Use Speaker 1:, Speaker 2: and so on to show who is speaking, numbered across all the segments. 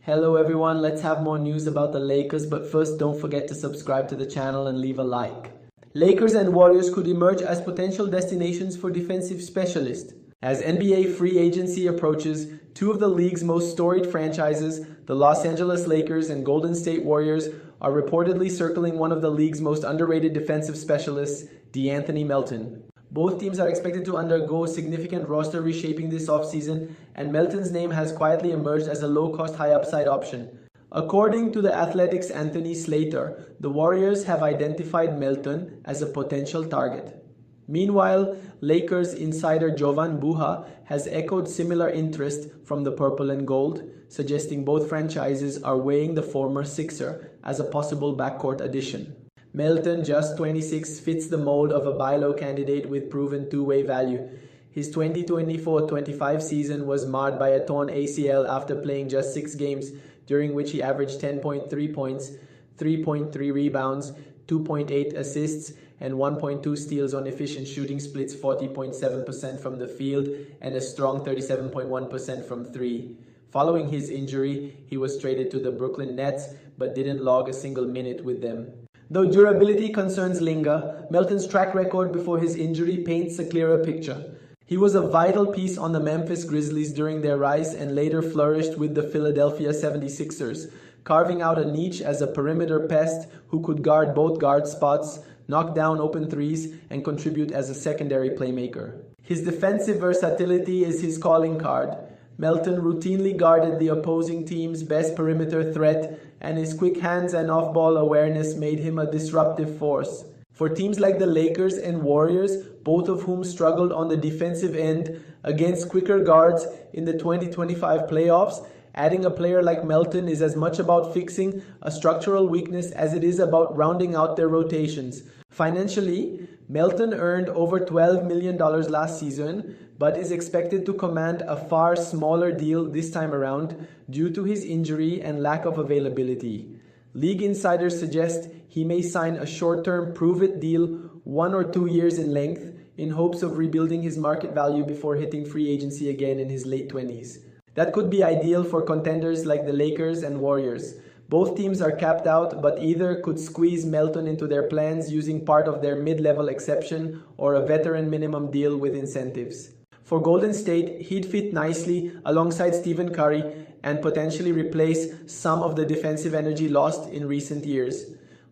Speaker 1: Hello everyone, let's have more news about the Lakers, but first don't forget to subscribe to the channel and leave a like. Lakers and Warriors could emerge as potential destinations for defensive specialists. As NBA free agency approaches, two of the league's most storied franchises, the Los Angeles Lakers and Golden State Warriors, are reportedly circling one of the league's most underrated defensive specialists, DeAnthony Melton. Both teams are expected to undergo significant roster reshaping this offseason, and Melton's name has quietly emerged as a low-cost, high-upside option. According to The Athletic's Anthony Slater, the Warriors have identified Melton as a potential target. Meanwhile, Lakers insider Jovan Buha has echoed similar interest from the Purple and Gold, suggesting both franchises are weighing the former Sixer as a possible backcourt addition. Melton, just 26, fits the mold of a buy low candidate with proven two-way value. His 2024-25 season was marred by a torn ACL after playing just 6 games, during which he averaged 10.3 points, 3.3 rebounds, 2.8 assists, and 1.2 steals on efficient shooting splits, 40.7% from the field and a strong 37.1% from 3. Following his injury, he was traded to the Brooklyn Nets but didn't log a single minute with them. Though durability concerns linger, Melton's track record before his injury paints a clearer picture. He was a vital piece on the Memphis Grizzlies during their rise and later flourished with the Philadelphia 76ers, carving out a niche as a perimeter pest who could guard both guard spots, knock down open threes, and contribute as a secondary playmaker. His defensive versatility is his calling card. Melton routinely guarded the opposing team's best perimeter threat, and his quick hands and off-ball awareness made him a disruptive force. For teams like the Lakers and Warriors, both of whom struggled on the defensive end against quicker guards in the 2025 playoffs, adding a player like Melton is as much about fixing a structural weakness as it is about rounding out their rotations. Financially, Melton earned over $12 million last season, but is expected to command a far smaller deal this time around due to his injury and lack of availability. League insiders suggest he may sign a short-term prove-it deal 1 or 2 years in length in hopes of rebuilding his market value before hitting free agency again in his late 20s. That could be ideal for contenders like the Lakers and Warriors. Both teams are capped out, but either could squeeze Melton into their plans using part of their mid-level exception or a veteran minimum deal with incentives. For Golden State, he'd fit nicely alongside Stephen Curry and potentially replace some of the defensive energy lost in recent years.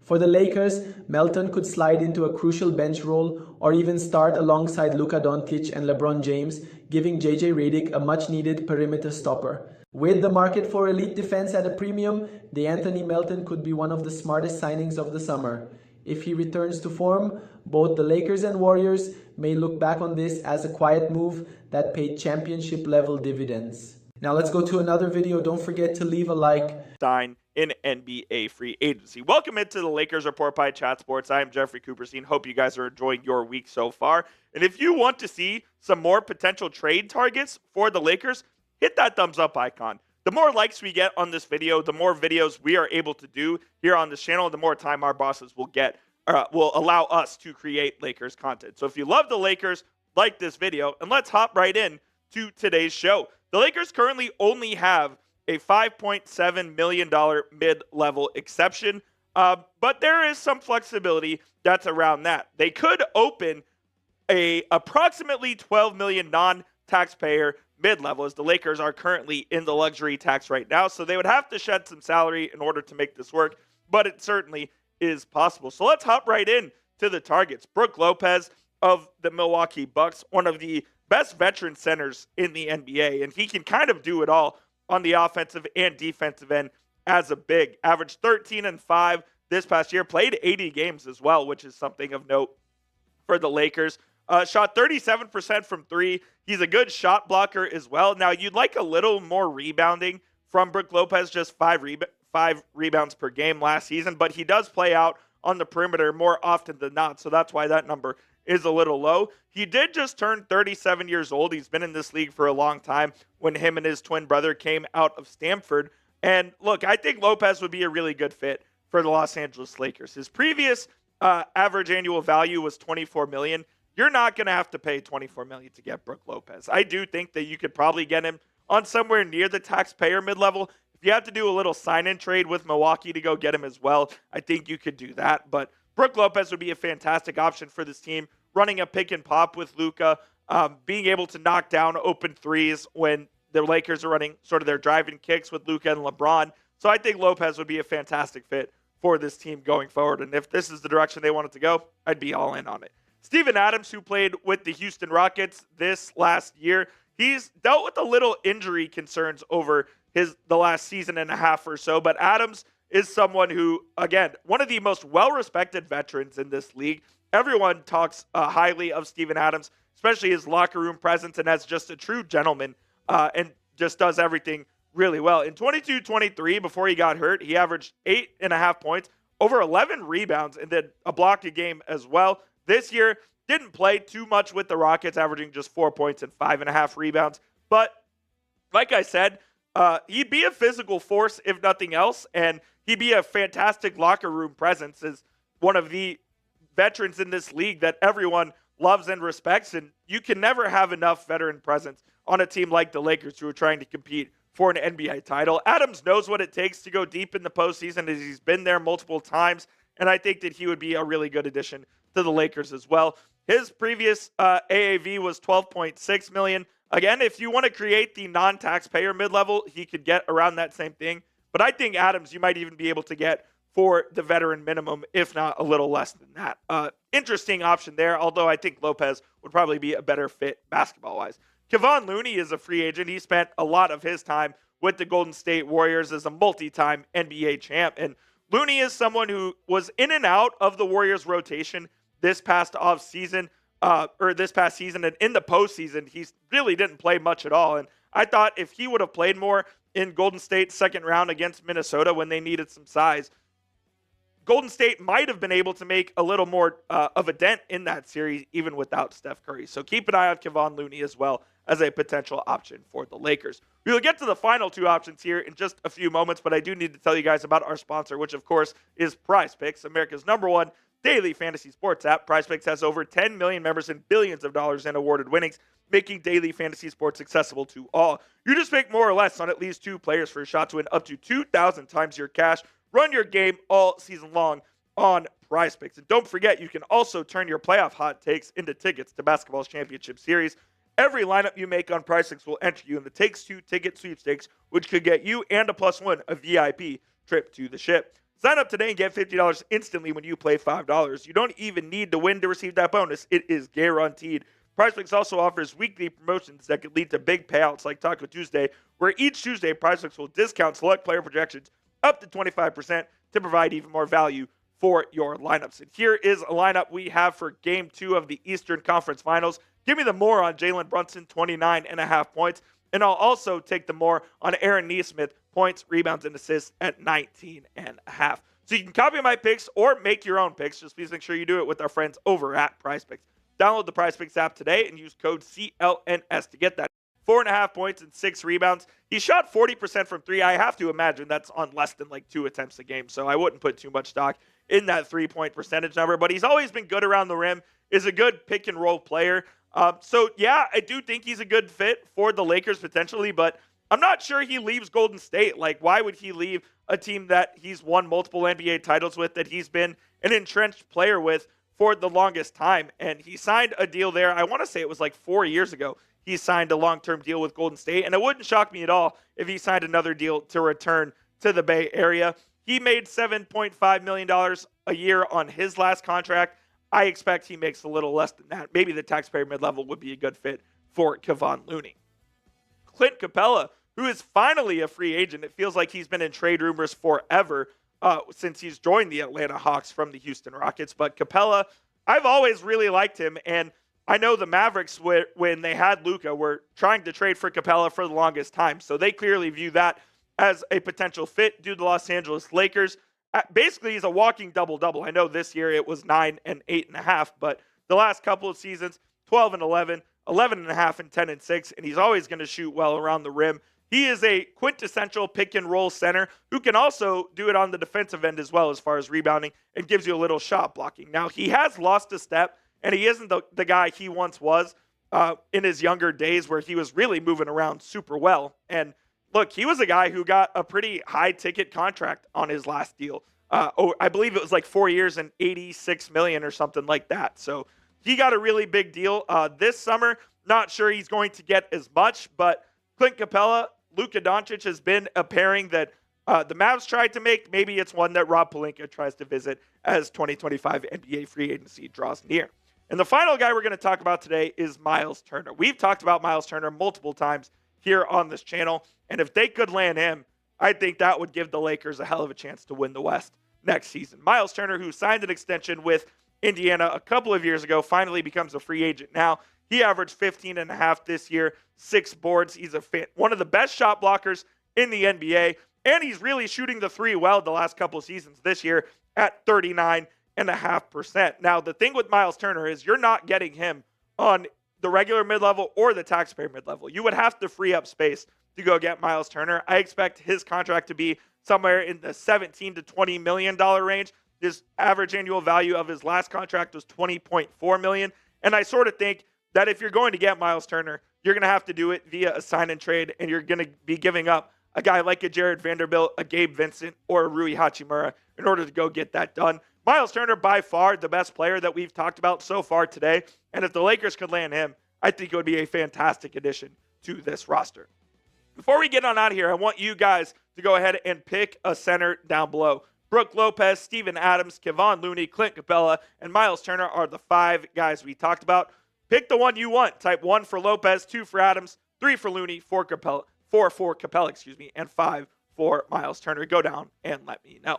Speaker 1: For the Lakers, Melton could slide into a crucial bench role or even start alongside Luka Doncic and LeBron James, giving JJ Redick a much-needed perimeter stopper. With the market for elite defense at a premium, DeAnthony Melton could be one of the smartest signings of the summer. If he returns to form, both the Lakers and Warriors may look back on this as a quiet move that paid championship-level dividends. Now let's go to another video. Don't forget to leave a like.
Speaker 2: Sign in NBA free agency. Welcome into the Lakers Report by Chat Sports. I am Jeffrey Cooperstein. Hope you guys are enjoying your week so far. And if you want to see some more potential trade targets for the Lakers, hit that thumbs up icon. The more likes we get on this video, the more videos we are able to do here on this channel, the more time our bosses will get, will allow us to create Lakers content. So if you love the Lakers, like this video, and let's hop right in to today's show. The Lakers currently only have a $5.7 million mid-level exception, but there is some flexibility that's around that. They could open a approximately $12 million non-taxpayer mid-level, as the Lakers are currently in the luxury tax right now, so they would have to shed some salary in order to make this work, but it certainly is possible. So let's hop right in to the targets. Brook Lopez of the Milwaukee Bucks, one of the best veteran centers in the NBA, and he can kind of do it all on the offensive and defensive end as a big. Averaged 13 and 5 this past year, played 80 games as well, which is something of note for the Lakers. Shot 37% from 3. He's a good shot blocker as well. Now, you'd like a little more rebounding from Brook Lopez, just 5 rebounds per game last season, but he does play out on the perimeter more often than not, so that's why that number is a little low. He did just turn 37 years old. He's been in this league for a long time when him and his twin brother came out of Stanford. And look, I think Lopez would be a really good fit for the Los Angeles Lakers. His previous average annual value was $24 million. You're not going to have to pay $24 million to get Brook Lopez. I do think that you could probably get him on somewhere near the taxpayer mid-level. If you have to do a little sign-in trade with Milwaukee to go get him as well, I think you could do that. But Brook Lopez would be a fantastic option for this team, running a pick and pop with Luka, being able to knock down open threes when the Lakers are running sort of their driving kicks with Luka and LeBron. So I think Lopez would be a fantastic fit for this team going forward. And if this is the direction they want it to go, I'd be all in on it. Steven Adams, who played with the Houston Rockets this last year, he's dealt with a little injury concerns over the last season and a half or so. But Adams is someone who, again, one of the most well-respected veterans in this league. Everyone talks highly of Steven Adams, especially his locker room presence and as just a true gentleman and just does everything really well. In 22-23, before he got hurt, he averaged 8.5 points, over 11 rebounds, and did a block a game as well. This year, didn't play too much with the Rockets, averaging just 4 points and 5.5 rebounds. But like I said, he'd be a physical force, if nothing else, and he'd be a fantastic locker room presence as one of the veterans in this league that everyone loves and respects. And you can never have enough veteran presence on a team like the Lakers who are trying to compete for an NBA title. Adams knows what it takes to go deep in the postseason, as he's been there multiple times, and I think that he would be a really good addition to the Lakers as well. His previous AAV was $12.6 million. Again, if you want to create the non-taxpayer mid-level, he could get around that same thing. But I think Adams, you might even be able to get for the veteran minimum, if not a little less than that. Interesting option there, although I think Lopez would probably be a better fit basketball-wise. Kevon Looney is a free agent. He spent a lot of his time with the Golden State Warriors as a multi-time NBA champ. And Looney is someone who was in and out of the Warriors rotation this past season, and in the postseason, he really didn't play much at all. And I thought if he would have played more in Golden State's second round against Minnesota when they needed some size, Golden State might have been able to make a little more of a dent in that series, even without Steph Curry. So keep an eye on Kevon Looney as well as a potential option for the Lakers. We will get to the final two options here in just a few moments, but I do need to tell you guys about our sponsor, which of course is PrizePicks, America's #1 daily fantasy sports app. PrizePicks has over 10 million members and billions of dollars in awarded winnings, making daily fantasy sports accessible to all. You just pick more or less on at least two players for a shot to win up to 2,000 times your cash. Run your game all season long on PrizePicks. And don't forget, you can also turn your playoff hot takes into tickets to basketball's championship series. Every lineup you make on PrizePicks will enter you in the Takes Two ticket sweepstakes, which could get you and a +1 a VIP trip to the ship. Sign up today and get $50 instantly when you play $5. You don't even need to win to receive that bonus. It is guaranteed. PrizePicks also offers weekly promotions that could lead to big payouts like Taco Tuesday, where each Tuesday PrizePicks will discount select player projections up to 25% to provide even more value for your lineups. And here is a lineup we have for Game 2 of the Eastern Conference Finals. Give me the more on Jalen Brunson, 29.5 points. And I'll also take the more on Aaron Nesmith, points, rebounds, and assists at 19.5. So you can copy my picks or make your own picks. Just please make sure you do it with our friends over at PrizePicks. Download the PrizePicks app today and use code CLNS to get that. 4.5 points and 6 rebounds. He shot 40% from three. I have to imagine that's on less than like 2 attempts a game, so I wouldn't put too much stock in that 3-point percentage number, but he's always been good around the rim, is a good pick and roll player. So yeah, I do think he's a good fit for the Lakers potentially, but I'm not sure he leaves Golden State. Like, why would he leave a team that he's won multiple NBA titles with, that he's been an entrenched player with for the longest time? And he signed a deal there. I want to say it was like 4 years ago. He signed a long-term deal with Golden State, and it wouldn't shock me at all if he signed another deal to return to the Bay Area. He made $7.5 million a year on his last contract. I expect he makes a little less than that. Maybe the taxpayer mid-level would be a good fit for Kevon Looney. Clint Capella, who is finally a free agent. It feels like he's been in trade rumors forever since he's joined the Atlanta Hawks from the Houston Rockets. But Capella, I've always really liked him, and I know the Mavericks, when they had Luka, were trying to trade for Capella for the longest time. So they clearly view that as a potential fit due to the Los Angeles Lakers. Basically, he's a walking double-double. I know this year it was 9 and 8.5, but the last couple of seasons, 12 and 11, 11.5 and 10 and 6, and he's always going to shoot well around the rim. He is a quintessential pick-and-roll center who can also do it on the defensive end as well as far as rebounding and gives you a little shot blocking. Now, he has lost a step, and he isn't the guy he once was in his younger days where he was really moving around super well. And look, he was a guy who got a pretty high ticket contract on his last deal. I believe it was like 4 years and 86 million or something like that. So he got a really big deal this summer. Not sure he's going to get as much, but Clint Capella, Luka Doncic has been a pairing that the Mavs tried to make. Maybe it's one that Rob Pelinka tries to visit as 2025 NBA free agency draws near. And the final guy we're going to talk about today is Miles Turner. We've talked about Miles Turner multiple times here on this channel, and if they could land him, I think that would give the Lakers a hell of a chance to win the West next season. Miles Turner, who signed an extension with Indiana a couple of years ago, finally becomes a free agent now. He averaged 15 and a half this year, 6 boards. He's one of the best shot blockers in the NBA, and he's really shooting the three well the last couple of seasons this year at 39.5%. Now, the thing with Miles Turner is you're not getting him on the regular mid-level or the taxpayer mid-level. You would have to free up space to go get Miles Turner. I expect his contract to be somewhere in the $17 to $20 million range. His average annual value of his last contract was $20.4 million. And I sort of think that if you're going to get Miles Turner, you're going to have to do it via a sign and trade, and you're going to be giving up a guy like a Jared Vanderbilt, a Gabe Vincent, or a Rui Hachimura in order to go get that done. Miles Turner, by far the best player that we've talked about so far today. And if the Lakers could land him, I think it would be a fantastic addition to this roster. Before we get on out of here, I want you guys to go ahead and pick a center down below. Brook Lopez, Steven Adams, Kevon Looney, Clint Capella, and Miles Turner are the 5 guys we talked about. Pick the one you want. Type 1 for Lopez, 2 for Adams, 3 for Looney, 4 for Capella, and 5 for Miles Turner. Go down and let me know.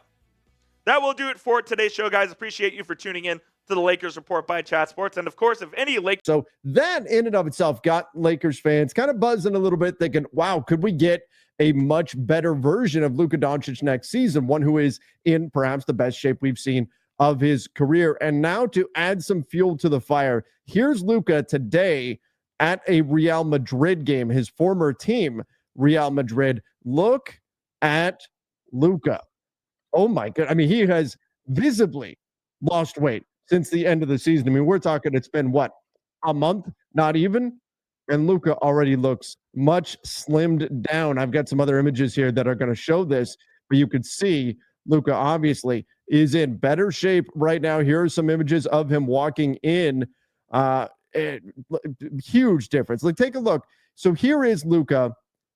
Speaker 2: That will do it for today's show, guys. Appreciate you for tuning in to the Lakers Report by Chat Sports. And of course, if any Lakers...
Speaker 3: So that in and of itself got Lakers fans kind of buzzing a little bit, thinking, wow, could we get a much better version of Luka Doncic next season, one who is in perhaps the best shape we've seen of his career. And now to add some fuel to the fire, here's Luka today at a Real Madrid game, his former team, Real Madrid. Look at Luka. Oh my God. I mean, he has visibly lost weight since the end of the season. I mean, we're talking, it's been what, a month? Not even? And Luka already looks much slimmed down. I've got some other images here that are going to show this, but you could see Luka obviously is in better shape right now. Here are some images of him walking in. Huge difference. Like, take a look. So here is Luka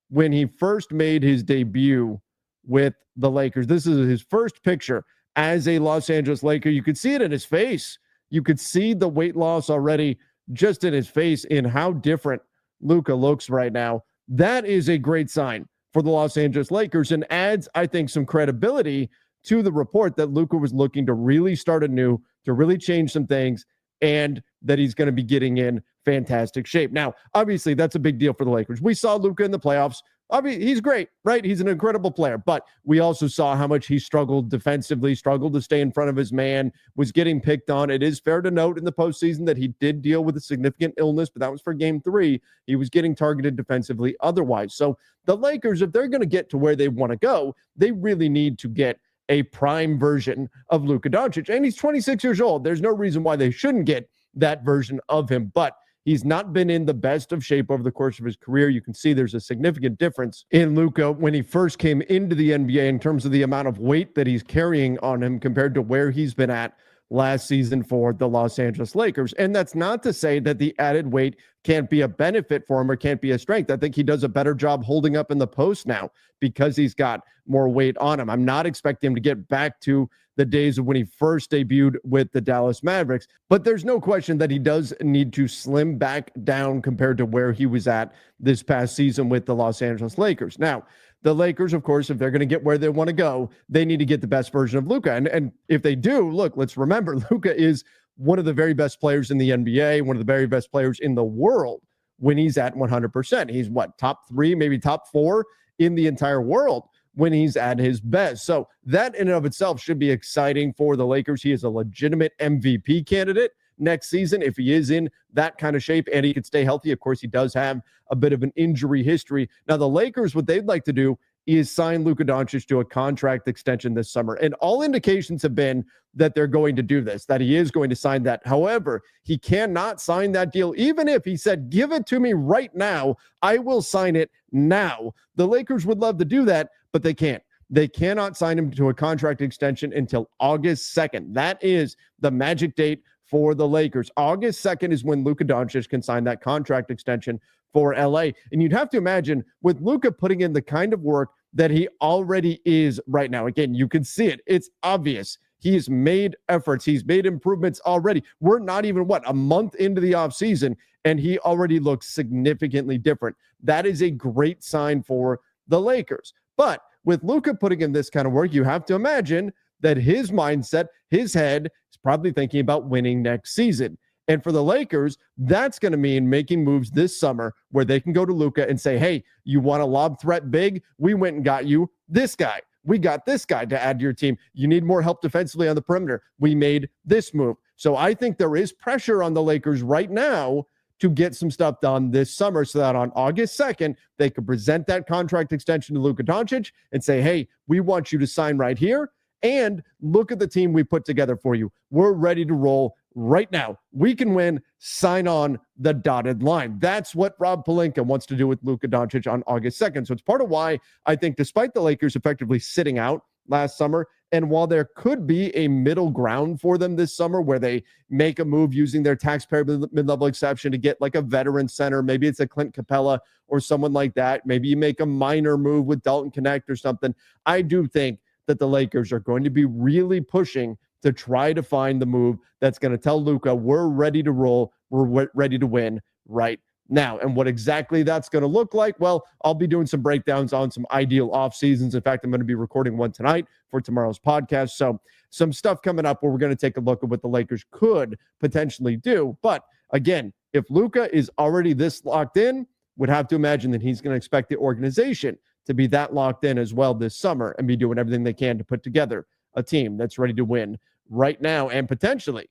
Speaker 3: when he first made his debut with the Lakers. This is his first picture as a Los Angeles Laker. You could see it in his face. You could see the weight loss already just in his face, in how different Luka looks right now. That is a great sign for the Los Angeles Lakers and adds, I think, some credibility to the report that Luka was looking to really start anew, to really change some things, and that he's going to be getting in fantastic shape. Now, obviously, that's a big deal for the Lakers. We saw Luka in the playoffs. Obviously, he's great, right? He's an incredible player, but we also saw how much he struggled defensively, struggled to stay in front of his man, was getting picked on. It is fair to note in the postseason that he did deal with a significant illness, but that was for game 3. He was getting targeted defensively otherwise. So the Lakers, if they're going to get to where they want to go, they really need to get a prime version of Luka Doncic. And he's 26 years old. There's no reason why they shouldn't get that version of him, but he's not been in the best of shape over the course of his career. You can see there's a significant difference in Luka when he first came into the NBA in terms of the amount of weight that he's carrying on him compared to where he's been at last season for the Los Angeles Lakers. And that's not to say that the added weight can't be a benefit for him or can't be a strength. I think he does a better job holding up in the post now because he's got more weight on him. I'm not expecting him to get back to the days of when he first debuted with the Dallas Mavericks, but there's no question that he does need to slim back down compared to where he was at this past season with the Los Angeles Lakers. Now, the Lakers, of course, if they're going to get where they want to go, they need to get the best version of Luka. And if they do, look, let's remember, Luka is one of the very best players in the NBA, one of the very best players in the world when he's at 100%. He's what, top 3, maybe top 4 in the entire world when he's at his best. So that in and of itself should be exciting for the Lakers. He is a legitimate MVP candidate next season if he is in that kind of shape and he can stay healthy. Of course, he does have a bit of an injury history. Now, the Lakers, what they'd like to do he has signed Luka Doncic to a contract extension this summer. And all indications have been that they're going to do this, that he is going to sign that. However, he cannot sign that deal. Even if he said, give it to me right now, I will sign it now. The Lakers would love to do that, but they can't. They cannot sign him to a contract extension until August 2nd. That is the magic date for the Lakers. August 2nd is when Luka Doncic can sign that contract extension for LA. And you'd have to imagine with Luka putting in the kind of work that he already is right now. Again, you can see it. It's obvious. He's made efforts. He's made improvements already. We're not even, a month into the offseason, and he already looks significantly different. That is a great sign for the Lakers. But with Luka putting in this kind of work, you have to imagine that his mindset, his head, is probably thinking about winning next season. And for the Lakers, that's going to mean making moves this summer where they can go to Luka and say, hey, you want a lob threat big? We went and got you this guy. We got this guy to add to your team. You need more help defensively on the perimeter. We made this move. So I think there is pressure on the Lakers right now to get some stuff done this summer so that on August 2nd, they could present that contract extension to Luka Doncic and say, hey, we want you to sign right here. And look at the team we put together for you. We're ready to roll right now. We can win. Sign on the dotted line. That's what Rob Pelinka wants to do with Luka Doncic on August 2nd. So it's part of why I think despite the Lakers effectively sitting out last summer, and while there could be a middle ground for them this summer where they make a move using their taxpayer mid-level exception to get like a veteran center, maybe it's a Clint Capella or someone like that. Maybe you make a minor move with Dalton Connect or something. I do think that the Lakers are going to be really pushing to try to find the move that's going to tell Luka, we're ready to roll, we're ready to win right now. And what exactly that's going to look like, well, I'll be doing some breakdowns on some ideal off seasons. In fact, I'm going to be recording one tonight for tomorrow's podcast. So some stuff coming up where we're going to take a look at what the Lakers could potentially do. But again, if Luka is already this locked in, would have to imagine that he's going to expect the organization to be that locked in as well this summer and be doing everything they can to put together a team that's ready to win right now and potentially,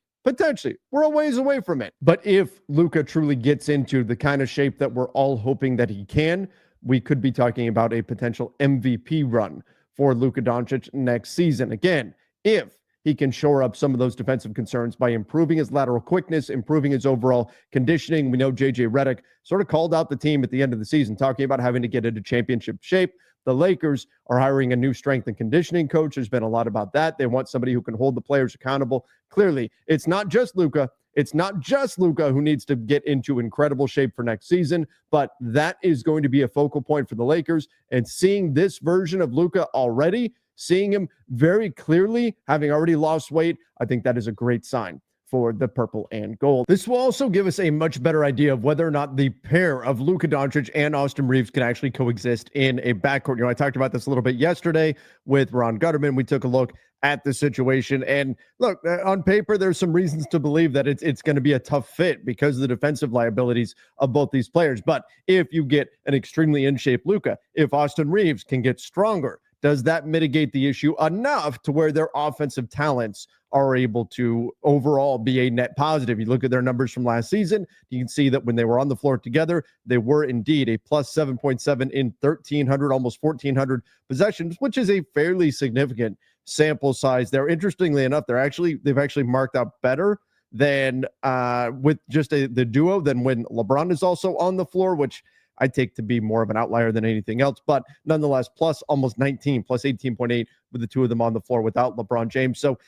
Speaker 3: we're a ways away from it. But if Luka truly gets into the kind of shape that we're all hoping that he can, we could be talking about a potential MVP run for Luka Doncic next season. Again, if he can shore up some of those defensive concerns by improving his lateral quickness, improving his overall conditioning. We know JJ Redick sort of called out the team at the end of the season, talking about having to get into championship shape. The Lakers are hiring a new strength and conditioning coach. There's been a lot about that. They want somebody who can hold the players accountable. Clearly, it's not just Luka. It's not just Luka who needs to get into incredible shape for next season, but that is going to be a focal point for the Lakers. And seeing this version of Luka already, seeing him very clearly, having already lost weight, I think that is a great sign for the purple and gold. This will also give us a much better idea of whether or not the pair of Luka Doncic and Austin Reeves can actually coexist in a backcourt. You know, I talked about this a little bit yesterday with Ron Gutterman. We took a look at the situation, and look, on paper, there's some reasons to believe that it's going to be a tough fit because of the defensive liabilities of both these players. But if you get an extremely in-shape Luka, if Austin Reeves can get stronger, does that mitigate the issue enough to where their offensive talents are able to overall be a net positive? You look at their numbers from last season, you can see that when they were on the floor together, they were indeed a plus 7.7 in 1,300, almost 1,400 possessions, which is a fairly significant sample size there. Interestingly enough, they've actually marked out better than with just the duo than when LeBron is also on the floor, which I take to be more of an outlier than anything else, but nonetheless, plus almost 19, plus 18.8 with the two of them on the floor without LeBron James. So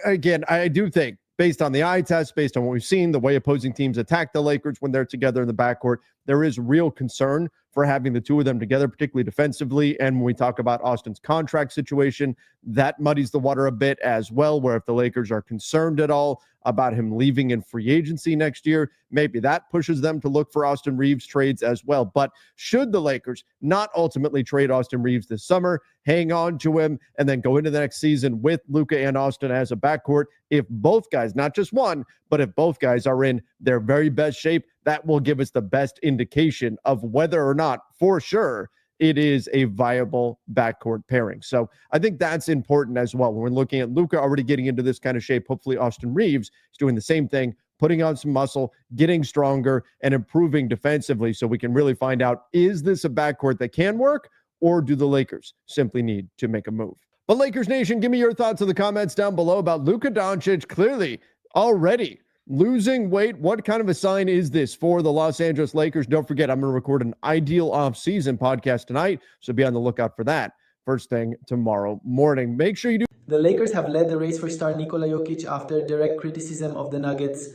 Speaker 3: again, I do think based on the eye test, based on what we've seen, the way opposing teams attack the Lakers when they're together in the backcourt, there is real concern for having the two of them together, particularly defensively. And when we talk about Austin's contract situation, that muddies the water a bit as well, where if the Lakers are concerned at all about him leaving in free agency next year, maybe that pushes them to look for Austin Reeves trades as well. But should the Lakers not ultimately trade Austin Reeves this summer, hang on to him, and then go into the next season with Luka and Austin as a backcourt, if both guys, not just one, but if both guys are in their very best shape, that will give us the best indication of whether or not, for sure, it is a viable backcourt pairing. So I think that's important as well. When we're looking at Luka already getting into this kind of shape, hopefully Austin Reeves is doing the same thing, putting on some muscle, getting stronger, and improving defensively so we can really find out, is this a backcourt that can work, or do the Lakers simply need to make a move? But Lakers Nation, give me your thoughts in the comments down below about Luka Doncic clearly already losing weight. What kind of a sign is this for the Los Angeles Lakers? Don't forget, I'm going to record an ideal offseason podcast tonight, so be on the lookout for that first thing tomorrow morning. Make sure you do.
Speaker 1: The Lakers have led the race for star Nikola Jokic after direct criticism of the Nuggets.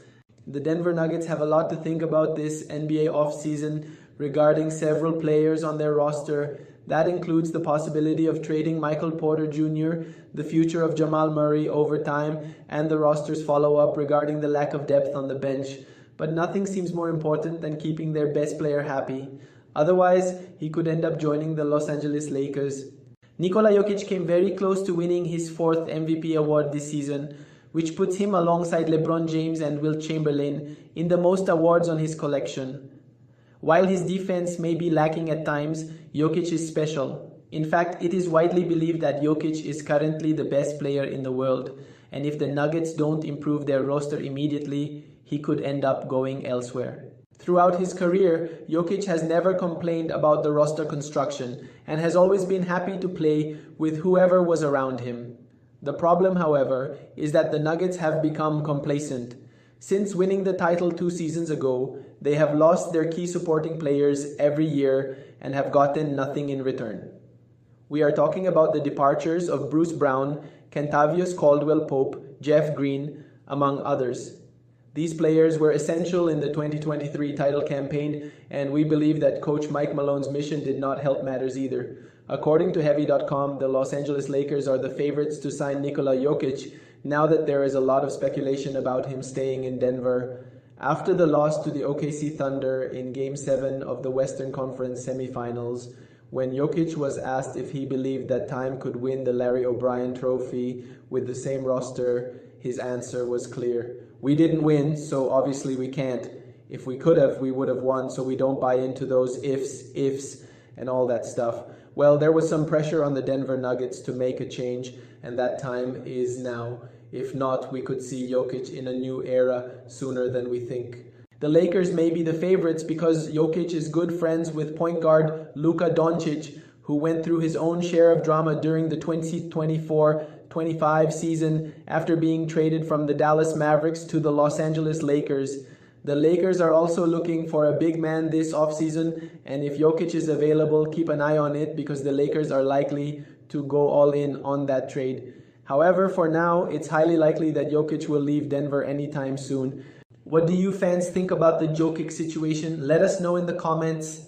Speaker 1: The Denver Nuggets have a lot to think about this NBA offseason regarding several players on their roster. That includes the possibility of trading Michael Porter Jr., the future of Jamal Murray over time, and the roster's follow-up regarding the lack of depth on the bench. But nothing seems more important than keeping their best player happy. Otherwise, he could end up joining the Los Angeles Lakers. Nikola Jokic came very close to winning his 4th MVP award this season, which puts him alongside LeBron James and Wilt Chamberlain in the most awards on his collection. While his defense may be lacking at times, Jokic is special. In fact, it is widely believed that Jokic is currently the best player in the world, and if the Nuggets don't improve their roster immediately, he could end up going elsewhere. Throughout his career, Jokic has never complained about the roster construction and has always been happy to play with whoever was around him. The problem, however, is that the Nuggets have become complacent. Since winning the title 2 seasons ago, they have lost their key supporting players every year and have gotten nothing in return. We are talking about the departures of Bruce Brown, Kentavious Caldwell-Pope, Jeff Green, among others. These players were essential in the 2023 title campaign, and we believe that Coach Mike Malone's mission did not help matters either. According to Heavy.com, the Los Angeles Lakers are the favorites to sign Nikola Jokic, now that there is a lot of speculation about him staying in Denver. After the loss to the OKC Thunder in Game 7 of the Western Conference semifinals, when Jokic was asked if he believed that time could win the Larry O'Brien Trophy with the same roster, his answer was clear. We didn't win, so obviously we can't. If we could have, we would have won, so we don't buy into those ifs, and all that stuff. Well, there was some pressure on the Denver Nuggets to make a change, and that time is now. If not, we could see Jokic in a new era sooner than we think. The Lakers may be the favorites because Jokic is good friends with point guard Luka Doncic, who went through his own share of drama during the 2024-25 season after being traded from the Dallas Mavericks to the Los Angeles Lakers. The Lakers are also looking for a big man this offseason, and if Jokic is available, keep an eye on it because the Lakers are likely to go all in on that trade. However, for now, it's highly likely that Jokic will leave Denver anytime soon. What do you fans think about the Jokic situation? Let us know in the comments.